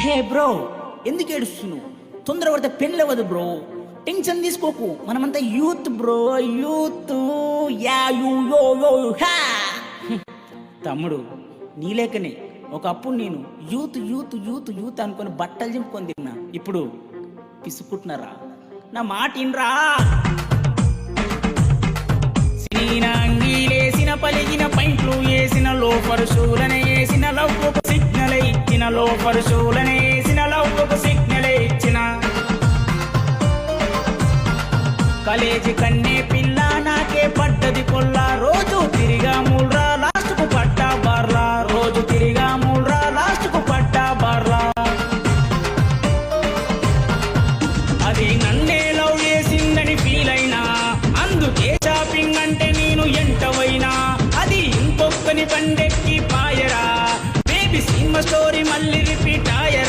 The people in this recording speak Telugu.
హే బ్రో, ఎందుకు ఏడుస్తున్నావు? తొందర పడితే పెళ్ళి అవ్వదు బ్రో. టెన్షన్ తీసుకోకు, మనమంతా youth bro, youth. Yeah you యో యో హ్యా. తమ్ముడు, నీలేకనే ఒకప్పుడు నేను యూత్ యూత్ యూత్ యూత్ అనుకొని బట్టలు చింపుకొని తిన్నా. ఇప్పుడు పిసుకుంటున్నారా? నా మాట ఇన్రా. అంగీలేసిన పలిగిన పైంట్లు వేసిన లోఫర్ షూలనే వేసిన లవ్ ఒక సిగ్నల్ ఇచ్చిన లోఫర్ షూలనే వేసిన లవ్ ఒక సిగ్నల్ ఇచ్చిన కాలేజీ కన్నే పిల్ల నాకే పడ్డది కొల్లారో.